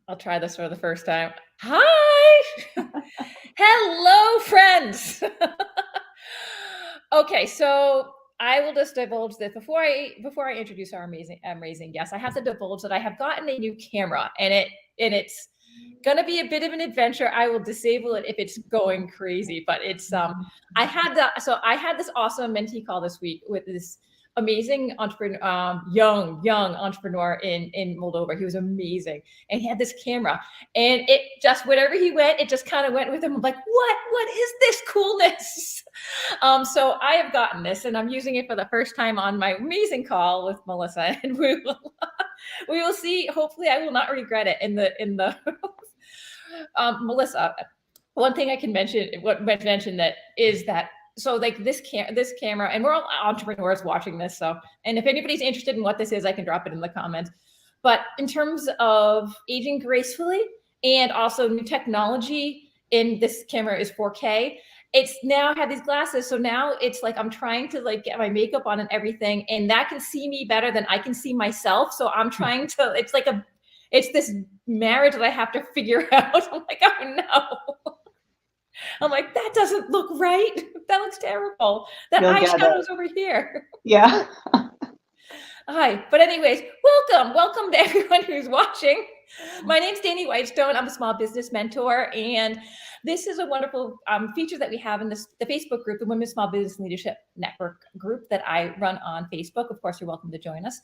I'll try this for the first time. Hi! Hello, friends! Okay, so I will just divulge that before I introduce our amazing guest, I have to divulge that I have gotten a new camera, and it's gonna be a bit of an adventure. I will disable it if it's going crazy, but it's I had this awesome mentee call this week with this amazing entrepreneur, young entrepreneur in Moldova. He was amazing, and he had this camera, and it just wherever he went, it just kind of went with him. I'm like, what is this coolness? So I have gotten this, and I'm using it for the first time on my amazing call with Melissa, and we will see. Hopefully, I will not regret it in the Melissa. One thing I can mention that is that. So like this camera, and we're all entrepreneurs watching this. So, and if anybody's interested in what this is, I can drop it in the comments. But in terms of aging gracefully and also new technology, in this camera is 4K. It's now had these glasses. So now it's like, I'm trying to like get my makeup on and everything. And that can see me better than I can see myself. So I'm trying to, it's this marriage that I have to figure out. I'm like, oh no. I'm like, that doesn't look right. That looks terrible. That eyeshadow's over here. Yeah. Hi. But anyways, welcome to everyone who's watching. My name's Danny Whitestone. I'm a small business mentor, and this is a wonderful feature that we have in the Facebook group, the Women's Small Business Leadership Network group that I run on Facebook. Of course, you're welcome to join us.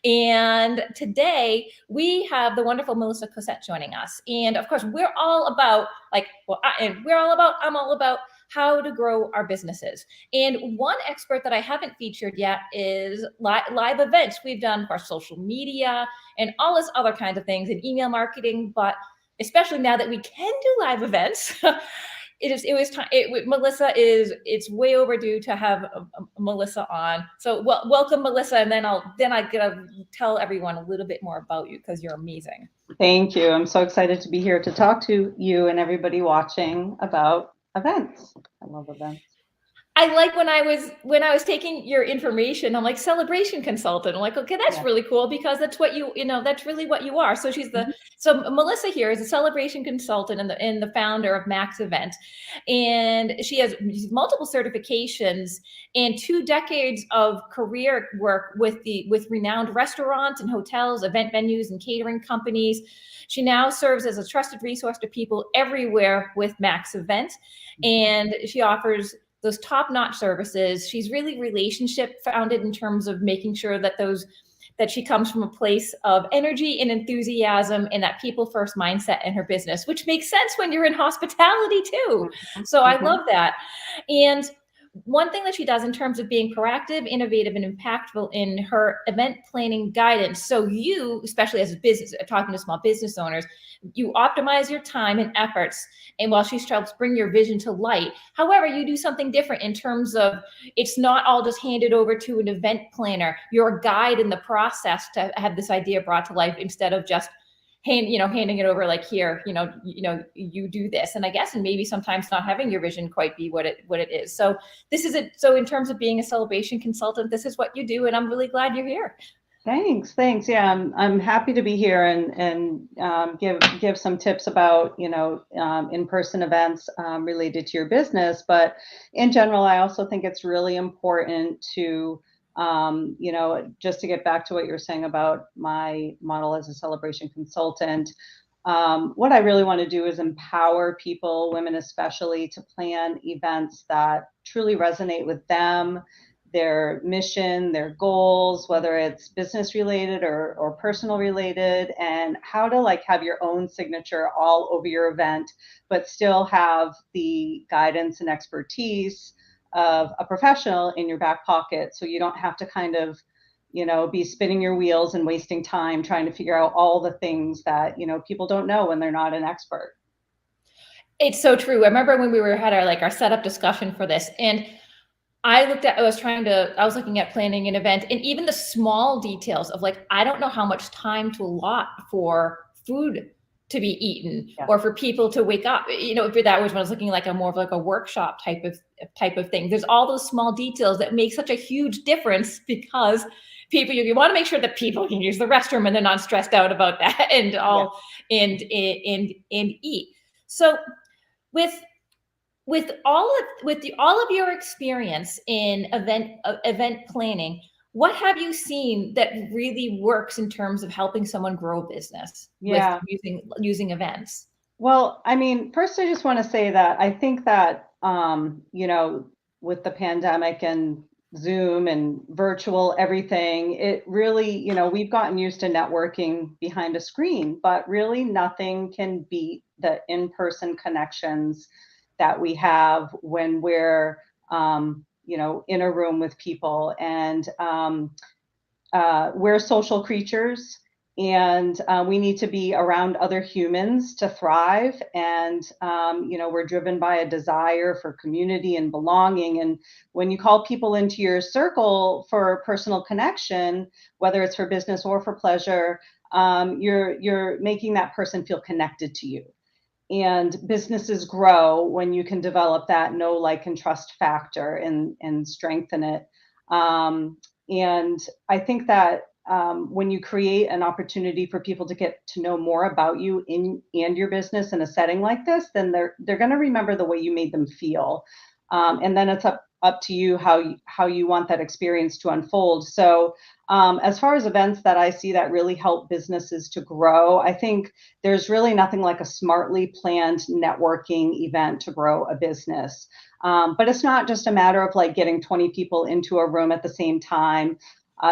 And today we have the wonderful Melissa Cossette joining us. And of course, we're all about I'm all about how to grow our businesses. And one expert that I haven't featured yet is live events. We've done our social media and all this other kinds of things in email marketing, but especially now that we can do live events, it's way overdue to have Melissa on. So welcome, Melissa, and then I gotta tell everyone a little bit more about you because you're amazing. Thank you. I'm so excited to be here to talk to you and everybody watching about events. I love events. I like when I was taking your information, I'm like, celebration consultant. I'm like, okay, that's really cool because that's what that's really what you are. So so Melissa here is a celebration consultant and the founder of MAXevent. And she has multiple certifications and 2 decades of career work with renowned restaurants and hotels, event venues, and catering companies. She now serves as a trusted resource to people everywhere with MAXevent. And she offers those top-notch services. She's really relationship founded in terms of making sure that she comes from a place of energy and enthusiasm and that people first mindset in her business, which makes sense when you're in hospitality too. So I love that. And one thing that she does in terms of being proactive, innovative, and impactful in her event planning guidance. So you, especially as a business, talking to small business owners, you optimize your time and efforts. And while she helps bring your vision to light, however, you do something different in terms of it's not all just handed over to an event planner. You're a guide in the process to have this idea brought to life instead of just handing it over like here, you do this. And I guess, and maybe sometimes not having your vision quite be what it is. So this is it. So in terms of being a celebration consultant, this is what you do. And I'm really glad you're here. Thanks. Yeah, I'm happy to be here and give some tips about in-person events related to your business. But in general, I also think it's really important to just to get back to what you're saying about my model as a celebration consultant. What I really want to do is empower people, women especially, to plan events that truly resonate with them, their mission, their goals, whether it's business related or personal related, and how to have your own signature all over your event, but still have the guidance and expertise of a professional in your back pocket. So you don't have to kind of, be spinning your wheels and wasting time trying to figure out all the things that, people don't know when they're not an expert. It's so true. I remember when we had our setup discussion for this, and I was looking at planning an event, and even the small details of I don't know how much time to allot for food to be eaten or for people to wake up. If that was when I was looking more of a workshop type of thing. There's all those small details that make such a huge difference because people, you want to make sure that people can use the restroom and they're not stressed out about that and and eat. So with all of your experience in event planning, what have you seen that really works in terms of helping someone grow a business with using events? Well, I mean, first, I just want to say that I think that, with the pandemic and Zoom and virtual everything, it really, we've gotten used to networking behind a screen, but really nothing can beat the in-person connections that we have when we're, in a room with people. And we're social creatures, and we need to be around other humans to thrive. And we're driven by a desire for community and belonging. And when you call people into your circle for personal connection, whether it's for business or for pleasure, you're making that person feel connected to you. And businesses grow when you can develop that know, like, and trust factor and strengthen it. And I think that when you create an opportunity for people to get to know more about you and your business in a setting like this, then they're going to remember the way you made them feel. And then it's up to you how you want that experience to unfold. So as far as events that I see that really help businesses to grow, I think there's really nothing like a smartly planned networking event to grow a business. But it's not just a matter of like getting 20 people into a room at the same time.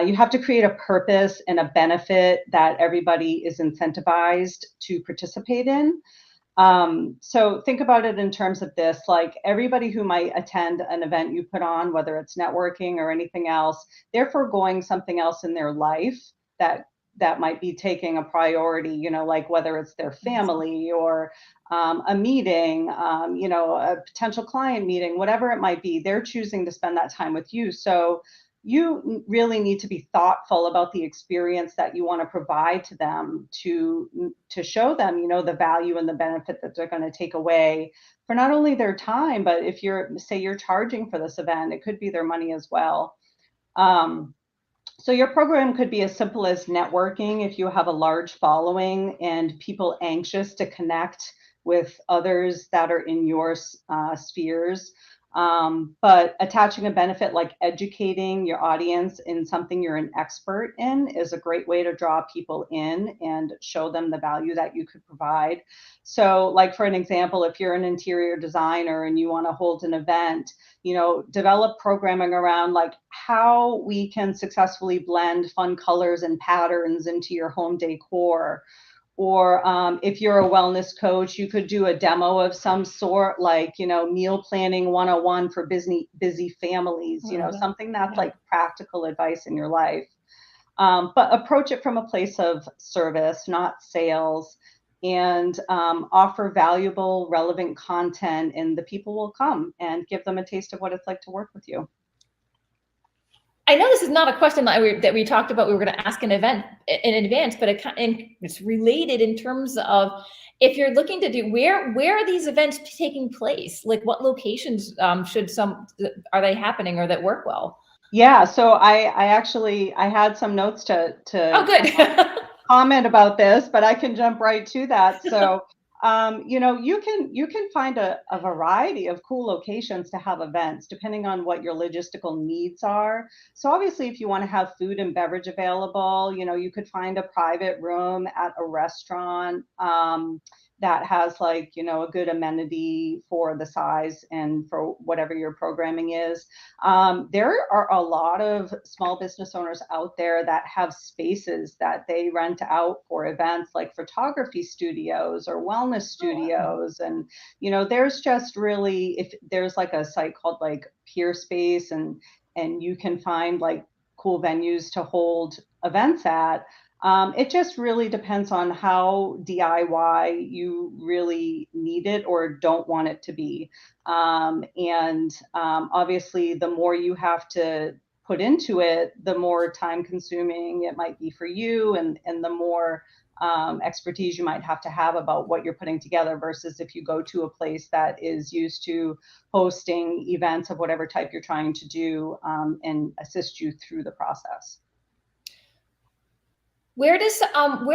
You have to create a purpose and a benefit that everybody is incentivized to participate in. So think about it in terms of this, like everybody who might attend an event you put on, whether it's networking or anything else, they're foregoing something else in their life that might be taking a priority, like whether it's their family or a meeting, a potential client meeting, whatever it might be, they're choosing to spend that time with you. So you really need to be thoughtful about the experience that you want to provide to them to show them, the value and the benefit that they're going to take away for not only their time, but if you're charging for this event, it could be their money as well. So your program could be as simple as networking if you have a large following and people anxious to connect with others that are in your spheres. But attaching a benefit like educating your audience in something you're an expert in is a great way to draw people in and show them the value that you could provide. So like for an example, if you're an interior designer and you want to hold an event, develop programming around like how we can successfully blend fun colors and patterns into your home decor. Or if you're a wellness coach, you could do a demo of some sort, like, meal planning 101 for busy families, something that's like practical advice in your life. But approach it from a place of service, not sales, and offer valuable, relevant content, and the people will come, and give them a taste of what it's like to work with you. I know this is not a question that we talked about. We were going to ask an event in advance, but it's related in terms of if you're looking to do where are these events taking place? Like what locations are they happening or that work well? Yeah, so I had some notes to oh good comment about this, but I can jump right to that. So you can find a variety of cool locations to have events depending on what your logistical needs are. So obviously, if you want to have food and beverage available, you could find a private room at a restaurant that has like, a good amenity for the size and for whatever your programming is. There are a lot of small business owners out there that have spaces that they rent out for events like photography studios or wellness studios. And, there's just really, if there's like a site called like Peer Space and you can find like cool venues to hold events at. It just really depends on how DIY you really need it or don't want it to be. Obviously, the more you have to put into it, the more time consuming it might be for you, and the more expertise you might have to have about what you're putting together versus if you go to a place that is used to hosting events of whatever type you're trying to do and assist you through the process. Where does someone,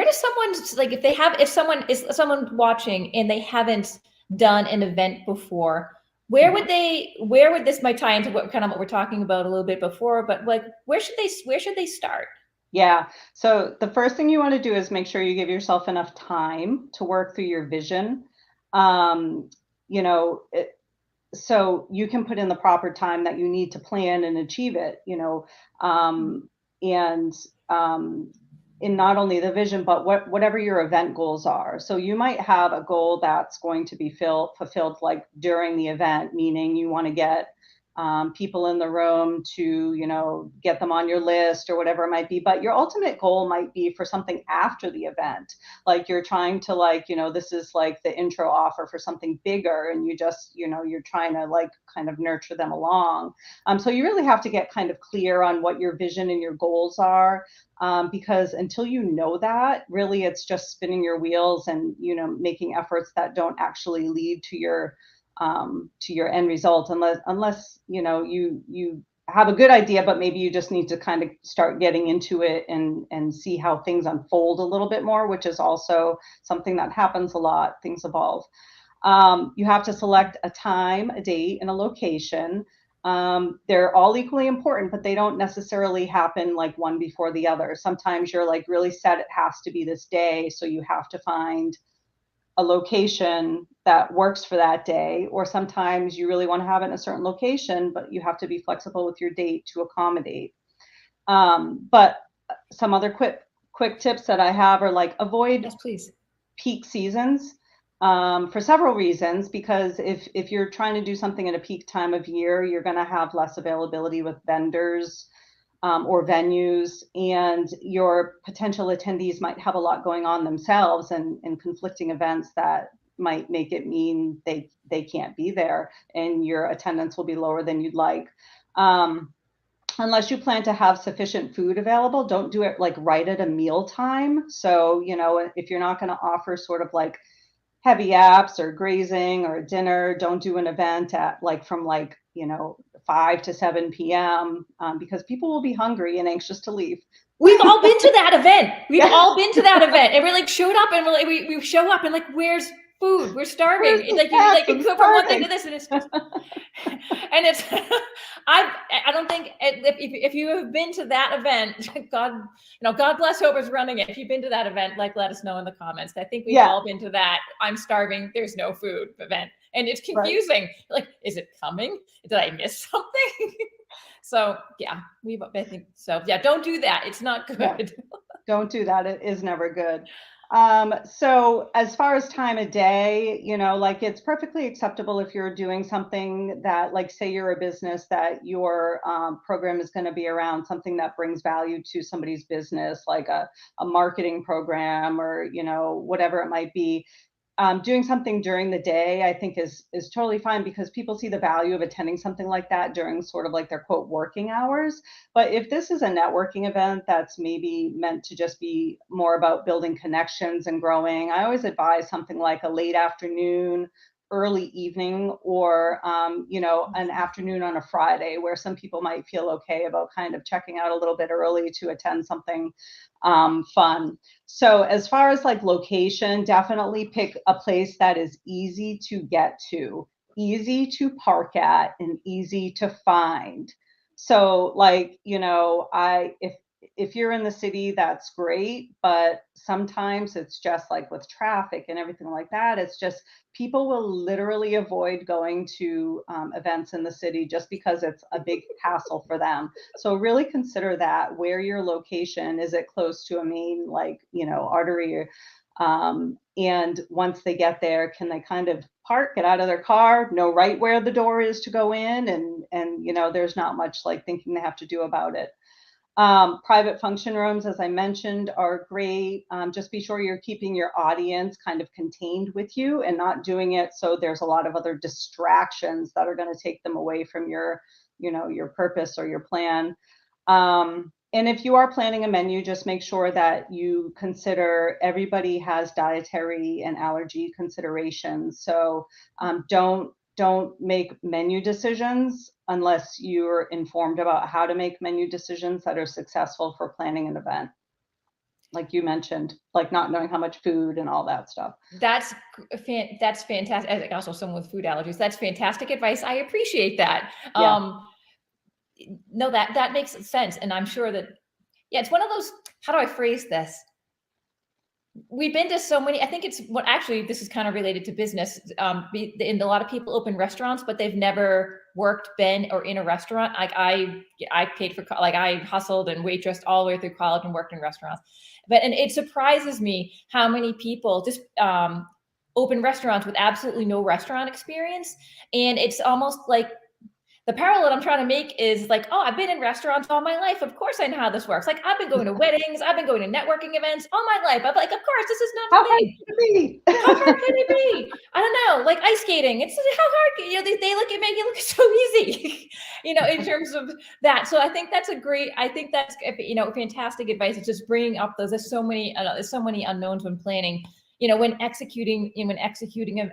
like, if someone watching and they haven't done an event before, where would this might tie into what we're talking about a little bit before, but like where should they start? Yeah. So the first thing you want to do is make sure you give yourself enough time to work through your vision. Um, you know, so you can put in the proper time that you need to plan and achieve it, and in not only the vision, but whatever your event goals are. So you might have a goal that's going to be fulfilled like during the event, meaning you want to get people in the room to, get them on your list or whatever it might be. But your ultimate goal might be for something after the event. Like you're trying to this is like the intro offer for something bigger, and you just, you're trying to like kind of nurture them along. So you really have to get kind of clear on what your vision and your goals are. Because until you know that, really it's just spinning your wheels and, making efforts that don't actually lead to your end result, unless you have a good idea, but maybe you just need to kind of start getting into it and see how things unfold a little bit more, which is also something that happens a lot. Things evolve. You have to select a time, a date, and a location. They're all equally important, but they don't necessarily happen like one before the other. Sometimes you're like really set, it has to be this day, so you have to find a location that works for that day, or sometimes you really want to have it in a certain location, but you have to be flexible with your date to accommodate. But some other quick tips that I have are like avoid Yes, please. peak seasons, for several reasons, because if you're trying to do something at a peak time of year, you're going to have less availability with vendors, or venues, and your potential attendees might have a lot going on themselves, and conflicting events that might make it mean they can't be there, and your attendance will be lower than you'd like. Unless you plan to have sufficient food available, don't do it like right at a meal time. So, if you're not going to offer sort of like heavy apps or grazing or dinner, don't do an event at like from 5 to 7 p.m. Because people will be hungry and anxious to leave. We've all been to that event. We've Yeah. all been to that event, and we like showed up, and we show up, and like, where's food? We're starving. It's like you go from one thing to this, and it's just, and it's I don't think if you have been to that event, God bless whoever's running it. If you've been to that event, like, let us know in the comments. I think we've all been to that I'm starving, there's no food event, and it's confusing. Right. Like, is it coming? Did I miss something? So yeah, I think so. Yeah, don't do that. It's not good. Yeah. Don't do that. It is never good. So as far as time of day, it's perfectly acceptable if you're doing something that, like, say you're a business, that your program is going to be around something that brings value to somebody's business, like a marketing program, or, whatever it might be. Doing something during the day, I think, is totally fine, because people see the value of attending something like that during sort of like their quote working hours. But if this is a networking event that's maybe meant to just be more about building connections and growing, I always advise something like a late afternoon, early evening, or an afternoon on a Friday, where some people might feel okay about kind of checking out a little bit early to attend something fun. So as far as like location, definitely pick a place that is easy to get to, easy to park at, and easy to find. So like, if you're in the city, that's great, but sometimes it's just like with traffic and everything like that, it's just people will literally avoid going to events in the city just because it's a big hassle for them. So really consider that, where your location is. It close to a main artery? And once they get there, can they kind of park, get out of their car, know right where the door is to go in, and there's not much like thinking they have to do about it. Private function rooms, as I mentioned, are great. Just be sure you're keeping your audience kind of contained with you, and not doing it so there's a lot of other distractions that are going to take them away from your purpose or your plan. And if you are planning a menu, just make sure that you consider everybody has dietary and allergy considerations. So don't make menu decisions unless you're informed about how to make menu decisions that are successful for planning an event. like you mentioned, like not knowing how much food and all that stuff. That's fantastic. As also someone with food allergies, that's fantastic advice. I appreciate that. Yeah. No, that makes sense, and I'm sure that yeah, it's one of those. How do I phrase this? We've been to so many. I think it's what actually this is kind of related to business. And a lot of people open restaurants, but they've never worked, been, or in a restaurant. Like I paid for like I hustled and waitressed all the way through college and worked in restaurants. And it surprises me how many people just open restaurants with absolutely no restaurant experience, and it's almost like the parallel I'm trying to make is like, oh, I've been in restaurants all my life. Of course I know how this works. Like I've been going to weddings, I've been going to networking events all my life. I'm like, of course, this is not How for hard me. could it be? How hard can it be? I don't know. Like ice skating, it's how hard. They look at make it look so easy. In terms of that. So I think that's I think that's fantastic advice. It's just bringing up those. There's so many unknowns when planning. When executing an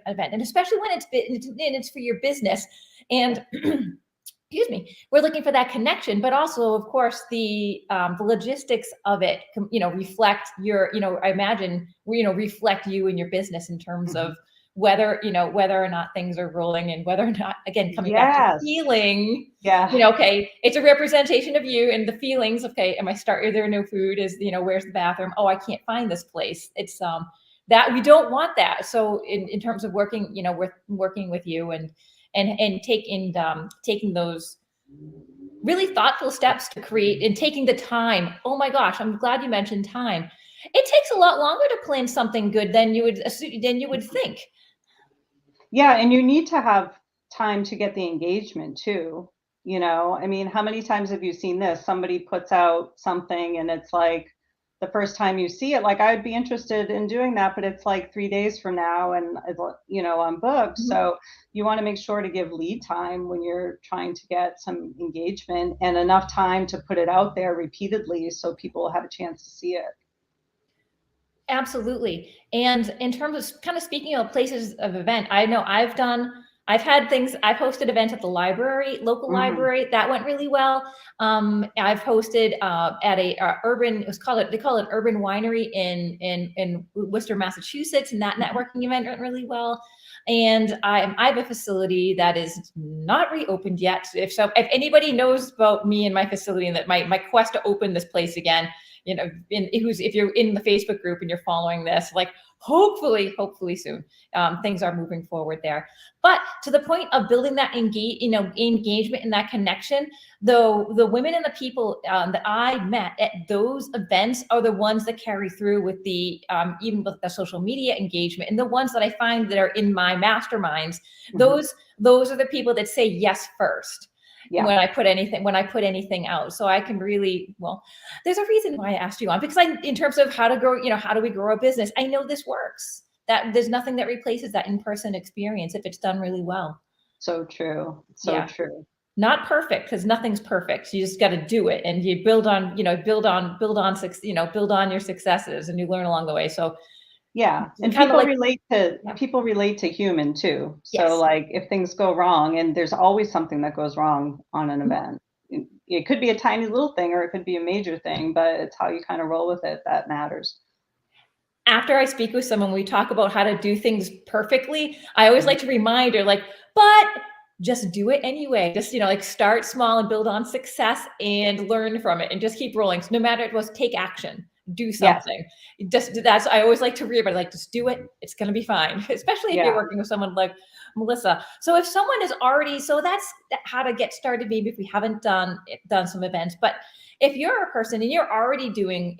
event, and especially when it's for your business. And excuse me, we're looking for that connection, but also, of course, the logistics of it, reflect I imagine, reflect you and your business in terms of whether or not things are rolling, and whether or not, again, coming back to feeling, Yeah. Okay, it's a representation of you and the feelings. Okay, am I starting? There no food? Is where's the bathroom? Oh, I can't find this place. It's that we don't want that. So in terms of working, working with you and taking those really thoughtful steps to create and taking the time. Oh my gosh, I'm glad you mentioned time. It takes a lot longer to plan something good than you would think. Yeah, and you need to have time to get the engagement too. I mean, how many times have you seen this? Somebody puts out something and it's like the first time you see it, like I'd be interested in doing that, but it's like 3 days from now and I'm booked. Mhm. So you want to make sure to give lead time when you're trying to get some engagement and enough time to put it out there repeatedly so people have a chance to see it. Absolutely. And in terms of kind of speaking of places of event, I know I've hosted events at the library, local Mhm. library. That went really well. I've hosted at a urban, they call it urban winery in Worcester, Massachusetts. And that networking event went really well. And I have a facility that is not reopened yet. If anybody knows about me and my facility and that my quest to open this place again, if you're in the Facebook group and you're following this, like hopefully soon, things are moving forward there. But to the point of building that engagement and that connection, though, the women and the people that I met at those events are the ones that carry through with the even with the social media engagement, and the ones that I find that are in my masterminds. Those are the people that say yes first. Yeah. When I put anything out. So I can really, there's a reason why I asked you on, because in terms of how to grow, how do we grow a business? I know this works. That there's nothing that replaces that in-person experience if it's done really well. So true. So true. Not perfect, because nothing's perfect. You just got to do it, and you build on your successes, and you learn along the way. So yeah, and people relate to human too. So yes. like if things go wrong, and there's always something that goes wrong on an event. It could be a tiny little thing or it could be a major thing, but it's how you kind of roll with it that matters. After I speak with someone, we talk about how to do things perfectly. I always like to remind her, like, but just do it anyway. Just, start small and build on success and learn from it and just keep rolling. So no matter what, take action, do something. Yes. I always like to read, but just do it. It's going to be fine, especially if you're working with someone like Melissa. So if someone is already, so that's how to get started. Maybe if we haven't done some events, but if you're a person and you're already doing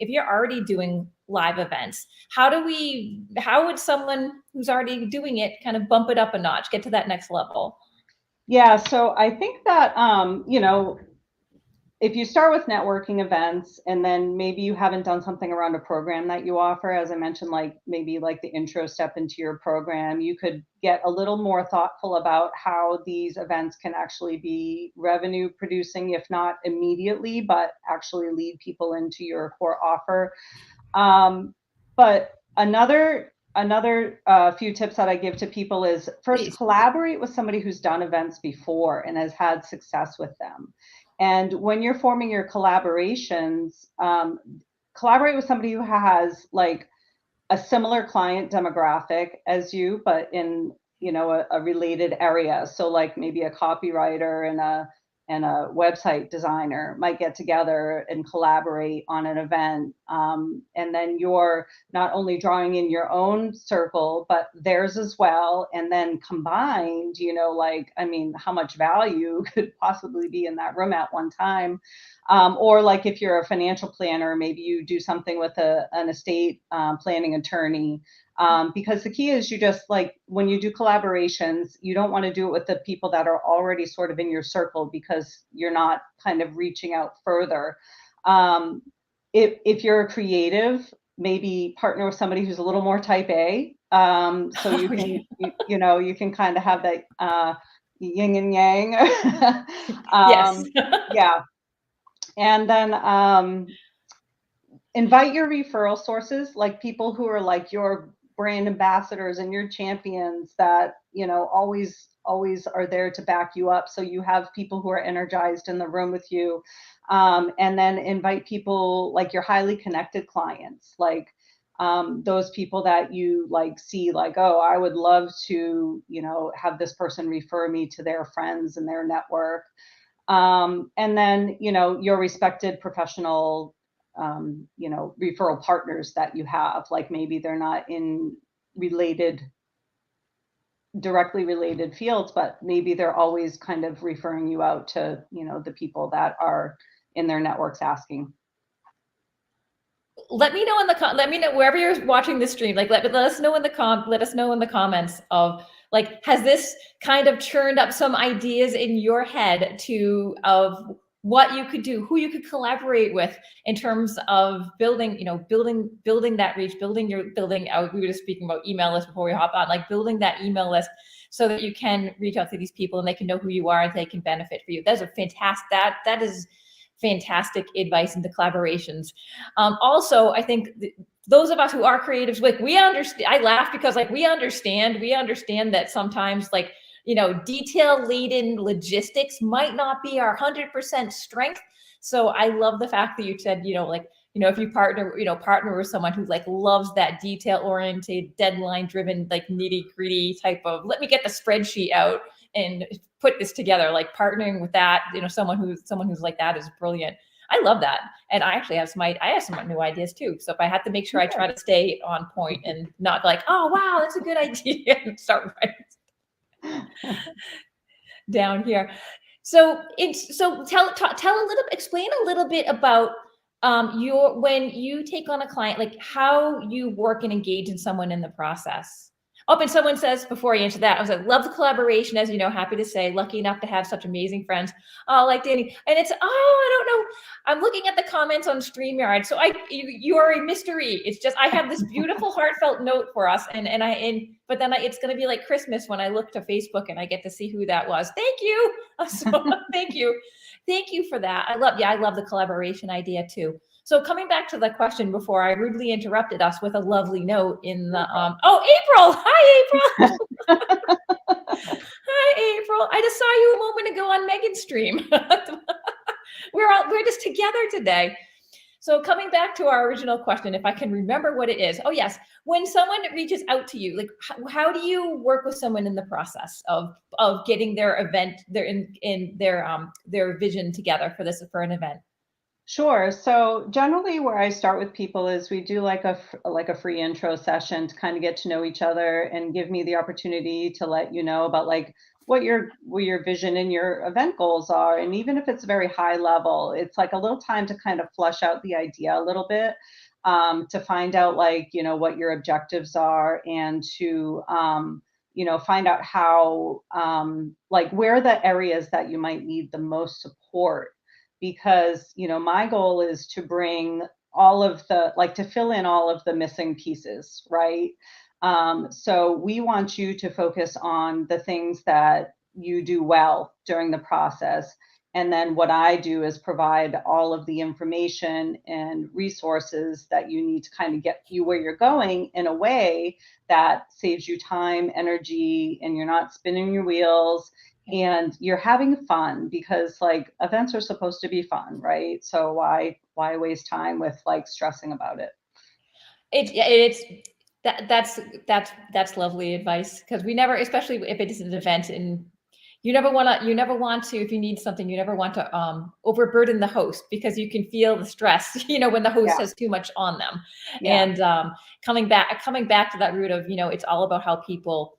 live events, how would someone who's already doing it kind of bump it up a notch, get to that next level? Yeah, so I think that if you start with networking events and then maybe you haven't done something around a program that you offer, as I mentioned, like maybe like the intro step into your program, you could get a little more thoughtful about how these events can actually be revenue producing, if not immediately, but actually lead people into your core offer. But another few tips that I give to people is first, Please. collaborate with somebody who's done events before and has had success with them. And when you're forming your collaborations, collaborate with somebody who has like a similar client demographic as you, but in, a related area. So like maybe a copywriter and a website designer might get together and collaborate on an event. And then you're not only drawing in your own circle, but theirs as well. And then combined, how much value could possibly be in that room at one time. Or like if you're a financial planner, maybe you do something with an estate planning attorney. Because the key is you just like when you do collaborations, you don't want to do it with the people that are already sort of in your circle because you're not kind of reaching out further. If you're a creative, maybe partner with somebody who's a little more type A. So you can, you can kind of have that yin and yang. Yes. Yeah. And then invite your referral sources, like people who are like your brand ambassadors and your champions that, always are there to back you up. So you have people who are energized in the room with you. And then invite people like your highly connected clients, like those people that you like see like, oh, I would love to, have this person refer me to their friends and their network. And then, your respected professional, referral partners that you have, like maybe they're not in directly related fields, but maybe they're always kind of referring you out to, the people that are in their networks asking. Let me know let me know wherever you're watching this stream, like let us know in the comments of like, has this kind of churned up some ideas in your head of what you could do, who you could collaborate with in terms of building that reach, building out. We were just speaking about email list before we hop on, like building that email list so that you can reach out to these people and they can know who you are and they can benefit for you. That's a fantastic, that is fantastic advice into collaborations. Also, I think those of us who are creatives, like we understand, I laugh because like we understand that sometimes like, detail laden logistics might not be our 100% strength. So I love the fact that you said, if you partner with someone who like loves that detail oriented, deadline driven, like nitty gritty type of, let me get the spreadsheet out and put this together, like partnering with that, someone who's like that is brilliant. I love that. And I actually have some new ideas too. So if I have to make sure I try to stay on point and not like, oh, wow, that's a good idea and start writing down here. So explain a little bit about when you take on a client, like how you work and engage in someone in the process. Oh, and someone says before you answer that, I was like, love the collaboration, as you know, happy to say, lucky enough to have such amazing friends. Oh, like Danny. And it's, I don't know. I'm looking at the comments on StreamYard. So you are a mystery. It's just, I have this beautiful heartfelt note for us. But then it's going to be like Christmas when I look to Facebook and I get to see who that was. Thank you. So thank you. Thank you for that. I love the collaboration idea too. So coming back to the question before I rudely interrupted us with a lovely note in the, April, hi, April. Hi, April. I just saw you a moment ago on Megan's stream. We're just together today. So coming back to our original question, if I can remember what it is. Oh yes, when someone reaches out to you, like how do you work with someone in the process of getting their event, their vision together for an event? Sure. So generally where I start with people is we do like a free intro session to kind of get to know each other and give me the opportunity to let you know about like what your vision and your event goals are. And even if it's very high level, it's like a little time to kind of flush out the idea a little bit, to find out like, what your objectives are and to, find out how, like where are the areas that you might need the most support. Because, my goal is to bring to fill in all of the missing pieces, right? So we want you to focus on the things that you do well during the process. And then what I do is provide all of the information and resources that you need to kind of get you where you're going in a way that saves you time, energy, and you're not spinning your wheels and you're having fun, because like events are supposed to be fun, right? So I why waste time with like stressing about it? It's that's lovely advice, because we never, especially if it is an event, and you never want to, if you need something, you never want to overburden the host, because you can feel the stress, when the host Yeah. has too much on them. Yeah. And coming back to that root of, it's all about how people,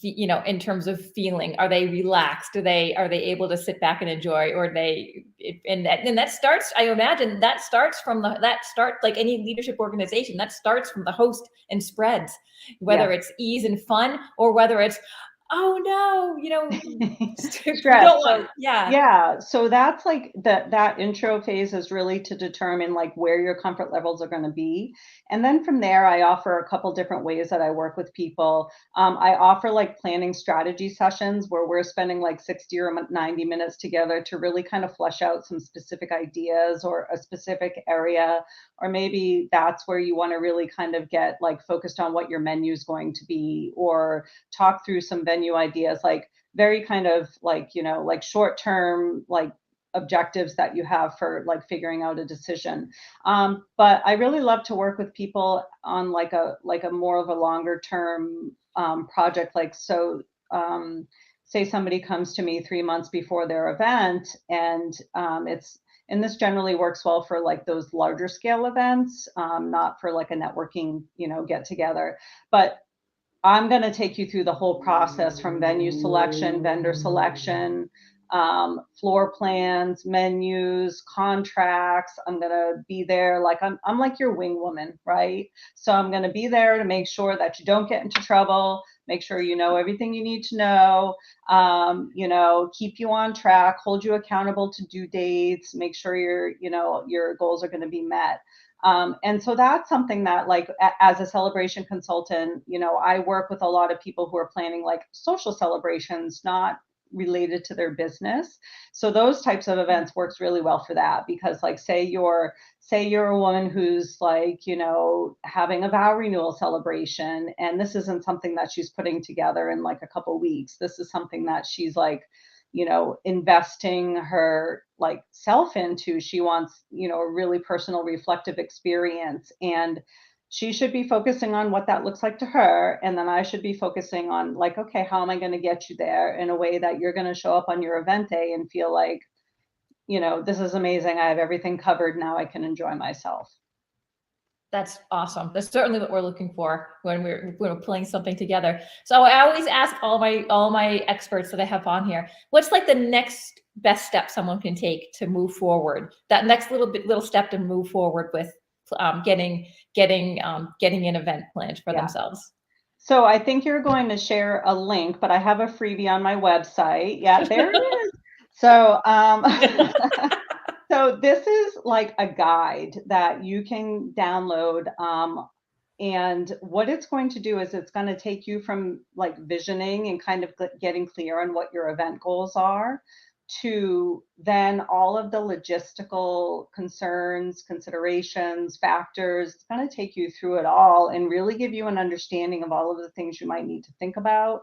in terms of feeling, are they relaxed? Are they able to sit back and enjoy, or that starts, I imagine that starts like any leadership organization, that starts from the host and spreads, whether Yeah. it's ease and fun, or whether it's, oh no, we Stress. don't So want, yeah. yeah, so that's like that intro phase is really to determine like where your comfort levels are going to be. And then from there, I offer a couple different ways that I work with people. I offer like planning strategy sessions where we're spending like 60 or 90 minutes together to really kind of flesh out some specific ideas or a specific area. Or maybe that's where you want to really kind of get like focused on what your menu is going to be, or talk through some venue ideas, like very kind of like, like short term, like objectives that you have for like figuring out a decision. But I really love to work with people on like a more of a longer term project. Like, so say somebody comes to me 3 months before their event, and and this generally works well for like those larger scale events, not for like a networking, get together. But I'm going to take you through the whole process from venue selection, vendor selection, floor plans, menus, contracts. I'm going to be there like I'm like your wing woman, right? So I'm going to be there to make sure that you don't get into trouble, make sure you know everything you need to know, keep you on track, hold you accountable to due dates, make sure your goals are going to be met. And so that's something that, like, as a celebration consultant, I work with a lot of people who are planning like social celebrations, not related to their business. So those types of events works really well for that, because like say you're a woman who's like, having a vow renewal celebration, and this isn't something that she's putting together in like a couple weeks. This is something that she's like, investing her like self into. She wants, a really personal reflective experience, and she should be focusing on what that looks like to her. And then I should be focusing on like, okay, how am I going to get you there in a way that you're going to show up on your event day and feel like, this is amazing. I have everything covered. Now I can enjoy myself. That's awesome. That's certainly what we're looking for when we're pulling something together. So I always ask all my experts that I have on here, what's like the next best step someone can take to move forward? That next little step to move forward with getting an event planned for Yeah. themselves. So I think you're going to share a link, but I have a freebie on my website. Yeah, there it is. So, so this is like a guide that you can download. And what it's going to do is it's going to take you from like visioning and kind of getting clear on what your event goals are, to then all of the logistical concerns, considerations, factors. It's going to take you through it all and really give you an understanding of all of the things you might need to think about.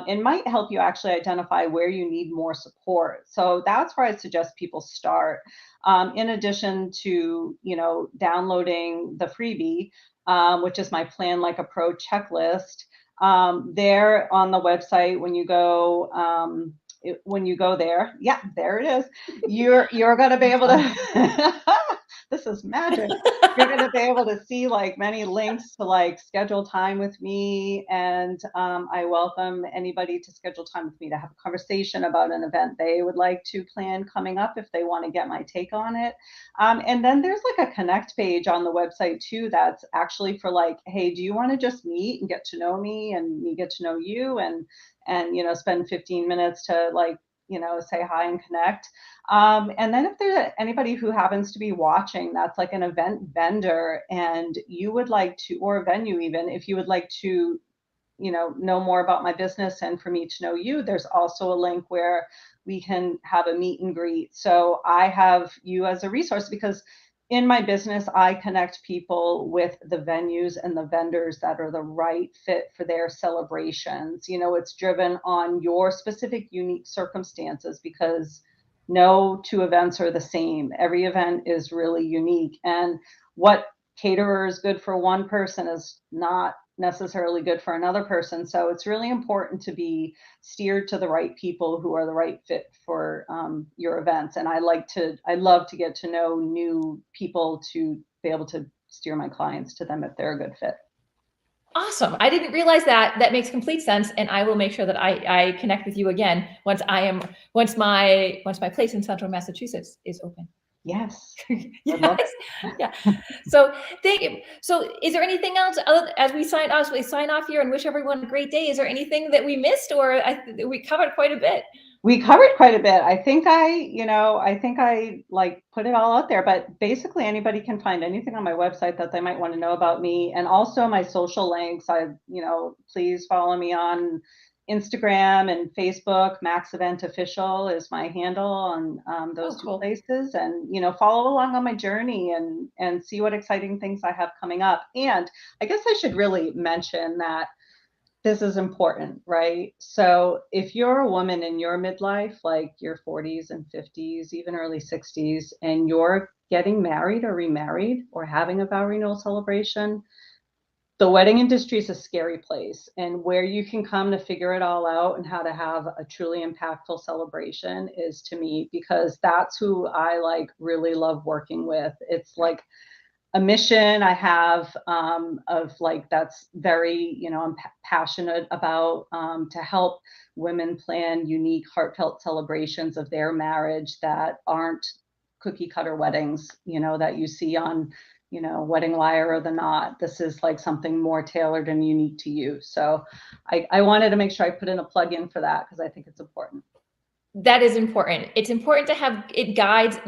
It might help you actually identify where you need more support. So that's where I suggest people start. In addition to, downloading the freebie, which is my plan like approach checklist. There on the website, when you go there, yeah, there it is. You're going to be able to. This is magic. You're going to be able to see like many links to like schedule time with me, and I welcome anybody to schedule time with me to have a conversation about an event they would like to plan coming up if they want to get my take on it. And then there's like a connect page on the website too that's actually for like, hey, do you want to just meet and get to know me and me get to know you, and spend 15 minutes to like, say hi and connect. And then if there's anybody who happens to be watching that's like an event vendor and you would like to, or a venue even, if you would like to, know more about my business and for me to know you, there's also a link where we can have a meet and greet. So I have you as a resource, because in my business, I connect people with the venues and the vendors that are the right fit for their celebrations. It's driven on your specific unique circumstances, because no two events are the same. Every event is really unique. And what caterer is good for one person is not necessarily good for another person. So it's really important to be steered to the right people who are the right fit for your events. And I love to get to know new people to be able to steer my clients to them if they're a good fit. Awesome. I didn't realize that. That makes complete sense. And I will make sure that I connect with you again once my place in Central Massachusetts is open. Yes. Yes. Yeah. So thank you. So is there anything else as we sign off here and wish everyone a great day? Is there anything that we missed, or we covered quite a bit? We covered quite a bit. I think I like put it all out there, but basically anybody can find anything on my website that they might want to know about me, and also my social links. Please follow me on Instagram and Facebook. MAXevent Official is my handle on those two places, and follow along on my journey and see what exciting things I have coming up. And I guess I should really mention that this is important, right? So if you're a woman in your midlife, like your 40s and 50s, even early 60s, and you're getting married or remarried or having a vow renewal celebration, the wedding industry is a scary place, and where you can come to figure it all out and how to have a truly impactful celebration is to me, because that's who I really love working with. It's like a mission I have that's very, I'm passionate about, to help women plan unique, heartfelt celebrations of their marriage that aren't cookie cutter weddings, that you see on, Wedding Wire or The Knot. This is like something more tailored and unique to you. So I wanted to make sure I put in a plug in for that, because I think it's important. That is important. It's important to have guides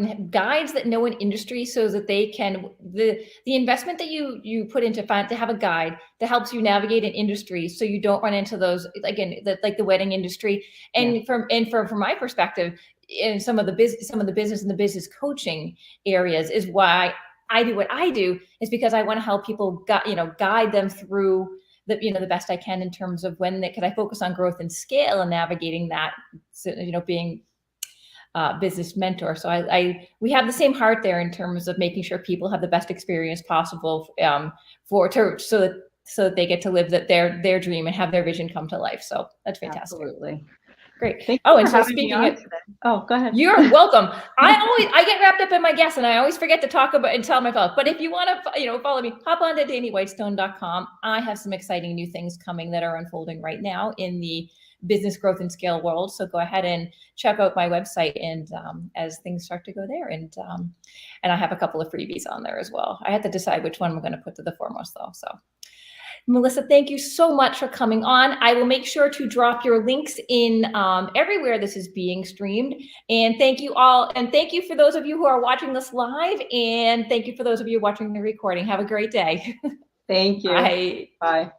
that know an industry, so that they can the investment that you put into to have a guide that helps you navigate an industry, so you don't run into those, again, like the wedding industry. And from my perspective, in some of the business and the business coaching areas, is why I do what I do, is because I want to help people guide them through the best I can in terms of because I focus on growth and scale and navigating that, being a business mentor. So we have the same heart there in terms of making sure people have the best experience possible, so that they get to live their dream and have their vision come to life. So that's fantastic. Absolutely. Great. Thank Oh, you and for so having me speaking on of, today. Oh, go ahead. you're welcome. I get wrapped up in my guests, and I always forget to talk about and tell my fellows. But if you want to, follow me, hop on to DaniWhitestone.com. I have some exciting new things coming that are unfolding right now in the business growth and scale world. So go ahead and check out my website, and as things start to go there, and I have a couple of freebies on there as well. I had to decide which one I'm going to put to the foremost, though. So, Melissa, thank you so much for coming on. I will make sure to drop your links in everywhere this is being streamed. And thank you all. And thank you for those of you who are watching this live. And thank you for those of you watching the recording. Have a great day. Thank you. Bye. Bye.